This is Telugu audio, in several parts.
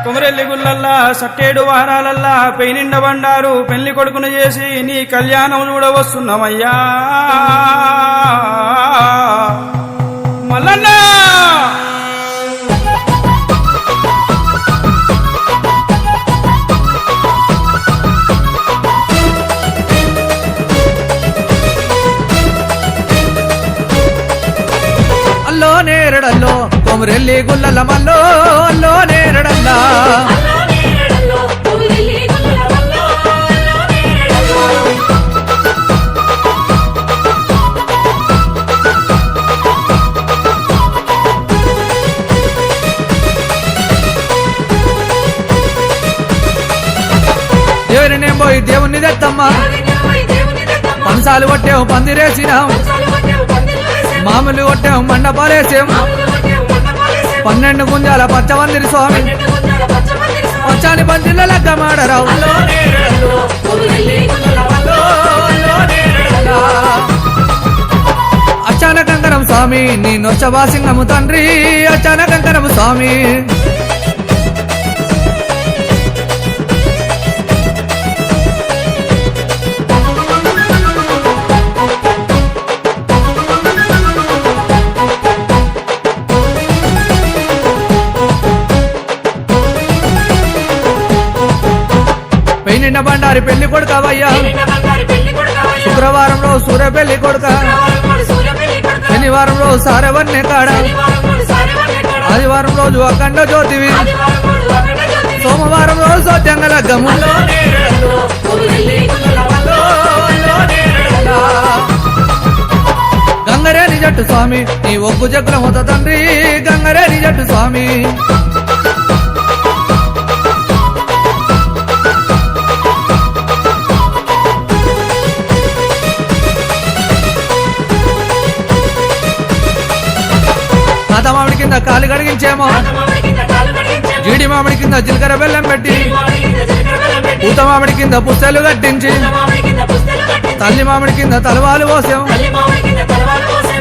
కుమరెల్లి గుల్లల్లా సట్టేడు వారాలల్లా పెయినిండ బండారు పెళ్లి కొడుకును చేసి నీ కళ్యాణం చూడవస్తున్నామయ్యా మల్లన్న అల్లో నేరడల్లో కొమరెల్లి గుల్లల మల్లో అల్లో నేరడల్లా ఎవరినేం పోయి దేవుణ్ణి తెత్తమ్మా పంచాలు కొట్టాము పందిరేసినాం మామూలు కొట్టాము మండపాలేసాం 12 గుంజాల పచ్చవందిరి స్వామి పచ్చాని పందిళ్ళ లెక్క మాడరావు అచ్చాన కంకరం స్వామి నీ నొచ్చవాసింగము తండ్రి అచ్చాన కంకరం స్వామి పెయినిండ బండారి పెళ్లి కొడుకవయ్యా శుక్రవారం రోజు సూర్య పెళ్లి కొడుక శనివారం రోజు సారవన్నే కాడ ఆదివారం రోజు అఖండ జ్యోతివి సోమవారం రోజు సోత్యంగ లగ్గము గంగరేని జట్టు స్వామి నీ ఒగ్గు జగ్గుల మొత తండ్రి గంగరేని జట్టు స్వామి తాత మామిడి కింద కాలు కడిగించేమో జీడి మామిడి కింద జీలకర్ర బెల్లం పెట్టి పూత మామిడి కింద పుస్తలు కట్టించి తల్లి మామిడి కింద తలవాలు పోసాం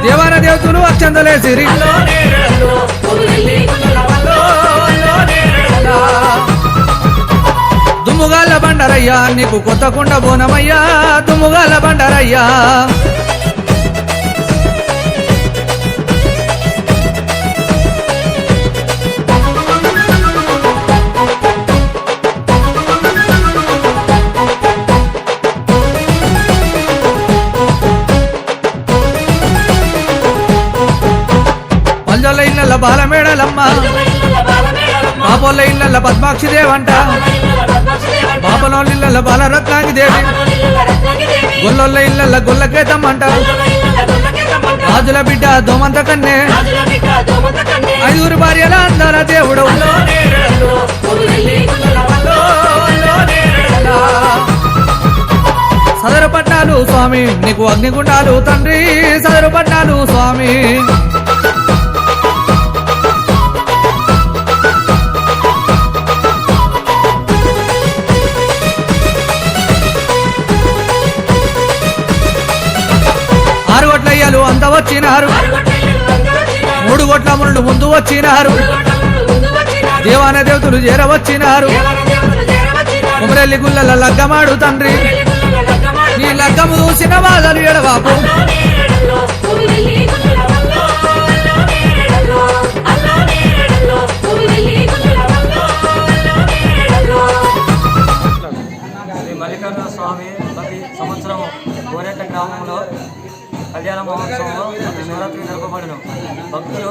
దేవాన దేవతలు అత్యంతలేసిరి దుమ్ముగాళ్ళ బండరయ్యా నీకు కొత్త కుండ బోనమయ్యా దుమ్ముగాళ్ళ బండరయ్యా ఇళ్ళ బాలమేడలమ్మ పాపోళ్ళ ఇళ్ళ పద్మాక్షి దేవంట పాపనోళ్ళ ఇళ్ళ బాలరత్నాంగి దేవి గొల్లొల్ల ఇళ్ళ గొల్లకేతమ్మంట రాజుల బిడ్డ దోమంత కన్నే 5 భార్యల అందాల దేవుడు సదరు పట్టాలు స్వామి నీకు అగ్నిగుండాలు తండ్రి సదరు పట్టాలు స్వామి అంత వచ్చినారు 3 గొట్ల ముళ్ళు ముందు వచ్చినారు దేవాన దేవతలు చేరవచ్చినారు కుమరెల్లి గుల్లల లగ్గమాడు తండ్రి నీ లగ్గము చూసిన వాళ్ళను ఎడవాపు మల్లికార్జున స్వామి ప్రతి సంవత్సరం గోరెట్ట గ్రామంలో కళ్యాణ మహోత్సవంలో శివరాత్రి జరపబడును భక్తులు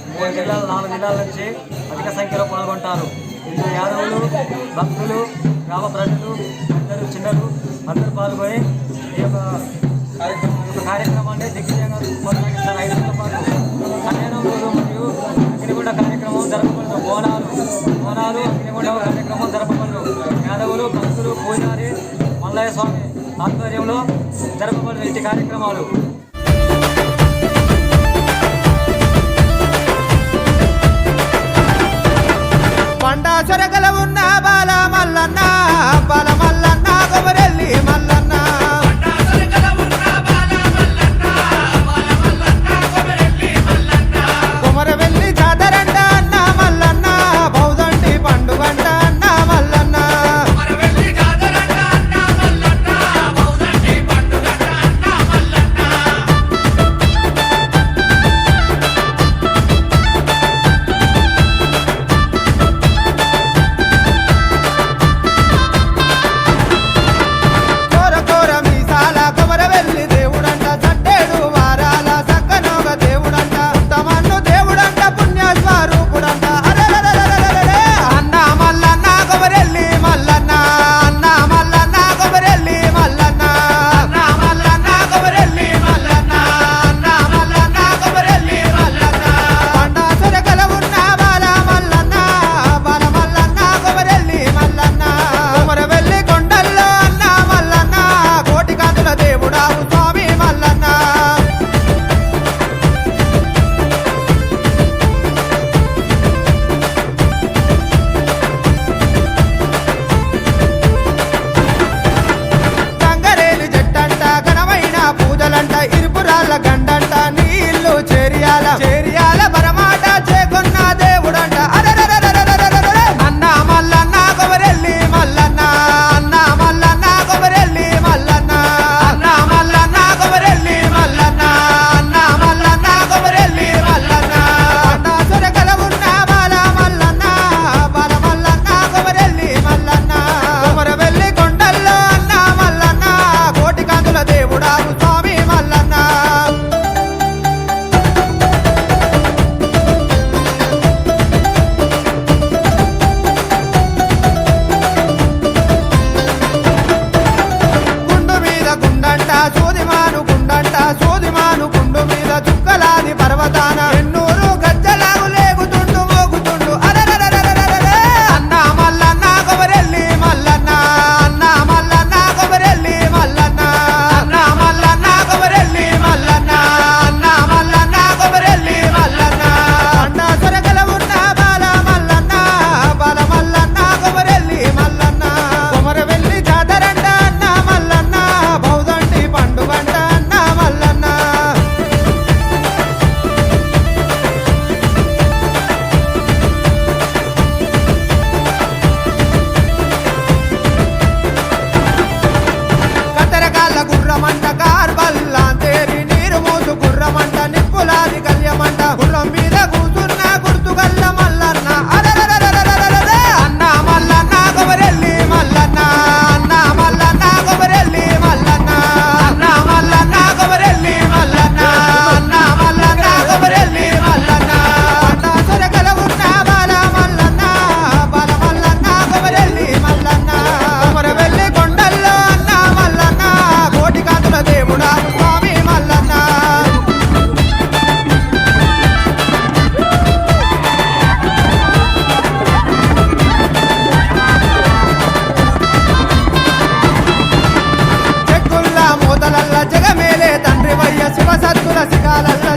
3 జిల్లాలు 4 జిల్లాల నుంచి అధిక సంఖ్యలో పాల్గొంటారు ఇందులో యాదవులు భక్తులు గ్రామ ప్రజలు అందరూ చిన్నలు అందరూ పాల్గొని ఈ యొక్క కార్యక్రమాన్ని దిగ్విజయంగా కొనసాగిస్తారు 5 రోజుల పాటు కళ్యాణం రోజు మరియు అగ్నిగుండ కార్యక్రమం జరపబడును బోనాలు అగ్నిగుండ కార్యక్రమం జరపబడును యాదవులు భక్తులు పూజారి మల్లయ్య స్వామి ఆధ్వర్యంలో జరపబడిన ఇటు కార్యక్రమాలు పండా చెరగల ఉన్న బాల మల్లన్న కొమరెల్లి మల్లన్న కొమరవెల్లి జాతరంట అన్న మల్లన్న బౌదండి పండుగ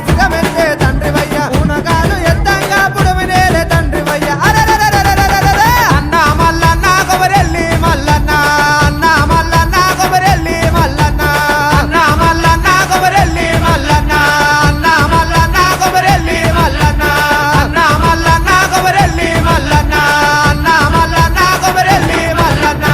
సిగమెత్తే తండ్రి వయ్య పూనగాలు ఎత్తంగా పుడమినేలే తండ్రి వయ్య అన్న మల్లన్న కొమరెల్లి మల్లన్న అన్న మల్లన్న కొమరెల్లి మల్లన్న అన్న మల్లన్న కొమరెల్లి మల్లన్న అన్న మల్లన్న కొమరెల్లి మల్లన్న అన్న మల్లన్న కొమరెల్లి మల్లన్న అన్న మల్లన్న కొమరెల్లి మల్లన్న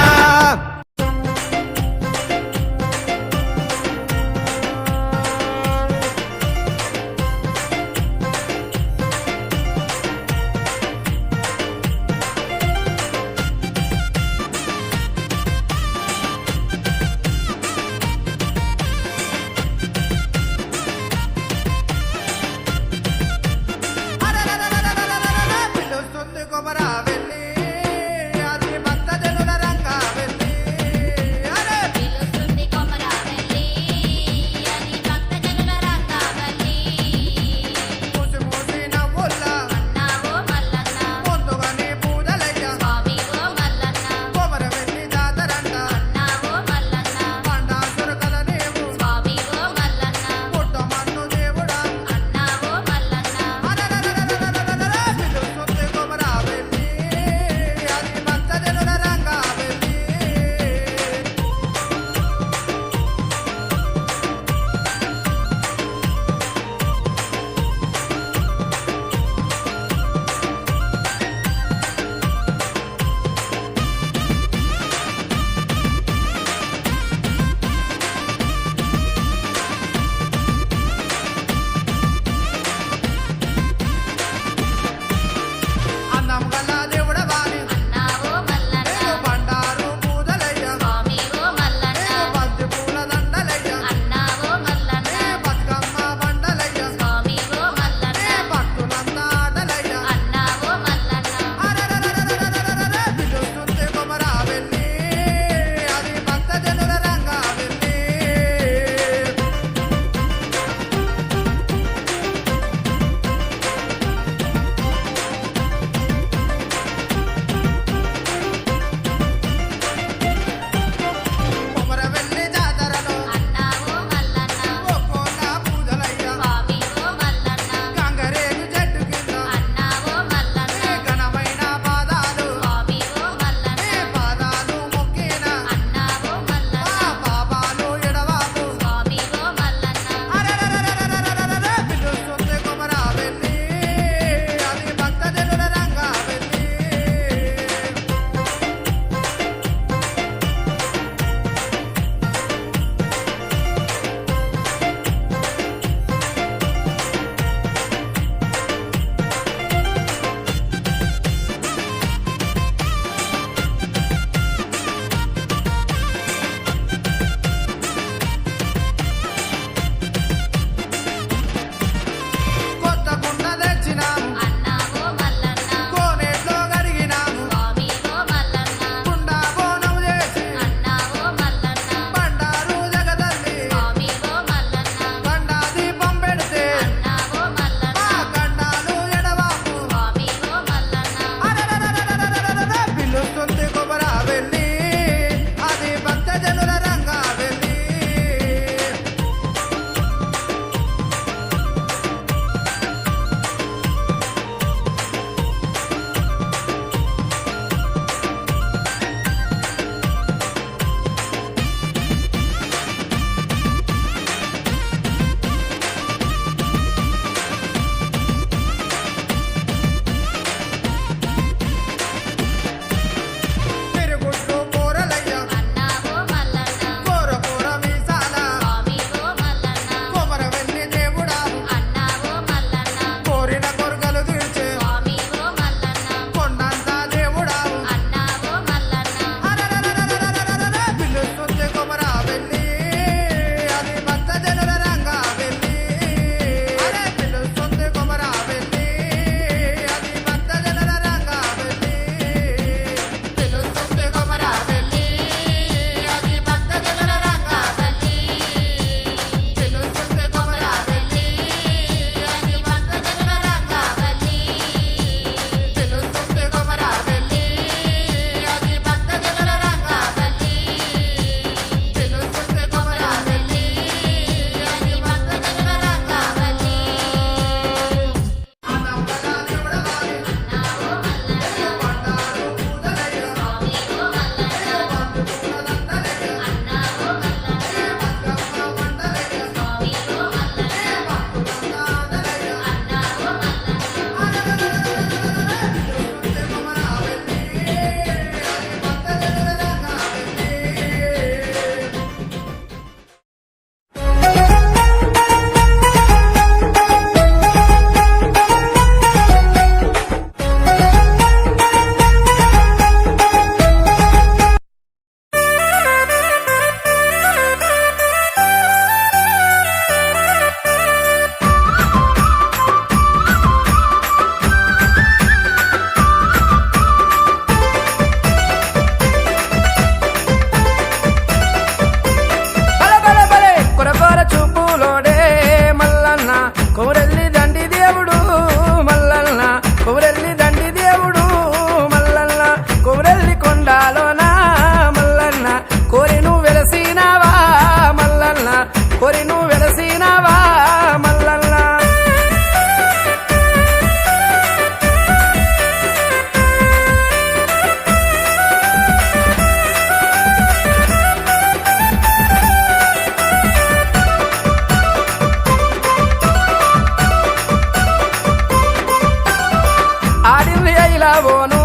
తీరవోను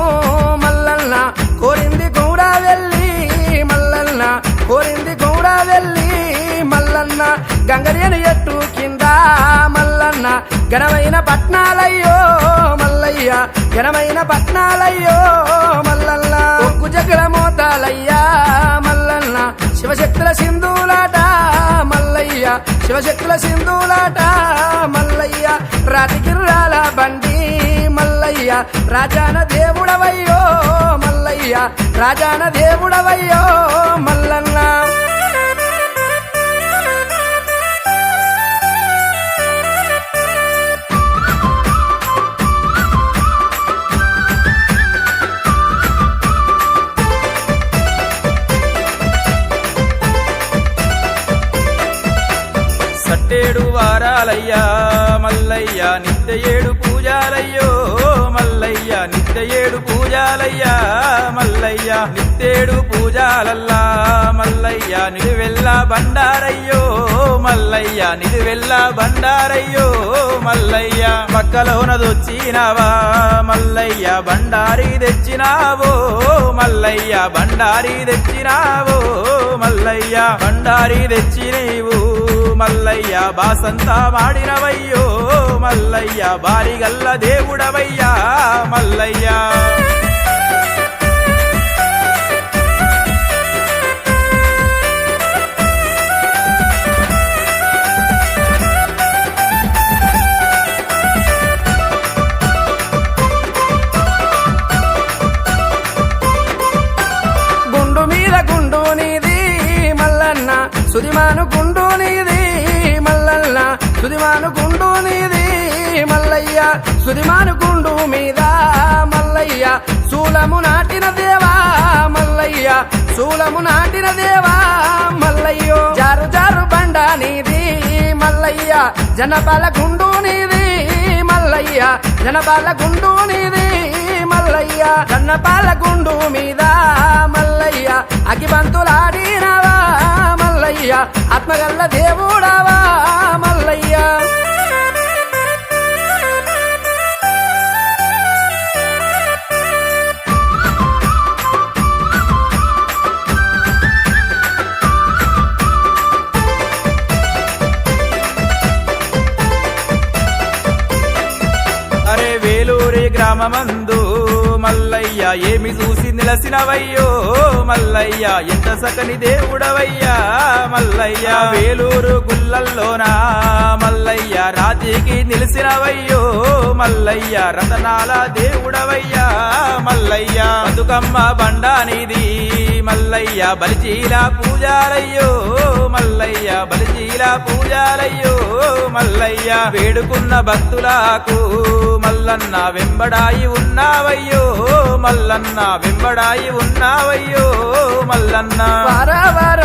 మల్లన్న కోరింది కూడా వెళ్ళి మల్లన్న కోరింది కూడా వెళ్ళి మల్లన్న గంగరేను ఎట్టు కింద మల్లన్న ఘనమైన పట్నాలయ్యో మల్లయ్య ఘనమైన పట్నాలయ్యో మల్లన్న ఒక్కు జగడ మోతాలయ్యా మల్లన్న శివశక్తుల సింధులాట మల్లయ్య శివశక్తుల సింధులాట మల్లయ్య రాతికిర్రాల బండి మల్లయ్య రాజాన దేవుడవయ్యో మల్లయ్య రాజాన దేవుడవయ్యో మల్లన్న సట్టేడు వారాలయ్యా మల్లయ్య నిత్య ఏడు పూజాలయ్యో మల్లయ్య నిత్య ఏడు పూజాలయ్యా మల్లయ్య నిత్యేడు పూజాలల్లా మల్లయ్య నిలువెల్ల బండారయ్యో మల్లయ్య నిలువెల్ల బండారయ్యో మల్లయ్య పక్కలోనదొచ్చినావా మల్లయ్య బండారి తెచ్చినావో మల్లయ్య బండారి తెచ్చినావో మల్లయ్య బండారి తెచ్చి నీవు మల్లయ్య బాసంతా మాడినవయ్యో మల్లయ్య బారిగల్ల దేవుడవయ్యా మల్లయ్య గుండు మీద గుండు నీది మల్లన్న సుదిమాను గుండు నీది మల్లన్న సుదిమాను గుండు నీది మల్లయ్య సుదిమాను గుండు మీద మల్లయ్య శూలము నాటిన దేవా మల్లయ్య శూలము నాటిన దేవా మల్లయ్యో జారు జారు బండ నీది మల్లయ్య జనపాల గుండు నీది మల్లయ్య జనపాల గుండు నీది మల్లయ్య జనపాల గుండు మీద మల్లయ్య అగిబంతులాడినవా మల్లయ్య ఆత్మగల్ల దేవుడవా మల్లయ్య అరే వేలూరి గ్రామమందు మల్లయ్య ఏమి చూసి నిలసినవయ్యో మల్లయ్య ఎంత సకని దేవుడవయ్యా మల్లయ్య వేలూరు గుల్లల్లోనా మల్లయ్య రాతికి నిలిసినవయ్యో మల్లయ్య రతనాల దేవుడవయ్యా మల్లయ్య బతుకమ్మ బండానిది మల్లయ్య బలిచీల పూజారయ్యో మల్లయ్య బలిచీల పూజారయ్యో మల్లయ్య వేడుకున్న భక్తులకు మల్లన్న వెంబడాయి ఉన్నావయ్యో మల్లన్న వెంబడాయి ఉన్నావయ్యో మల్లన్న వార వార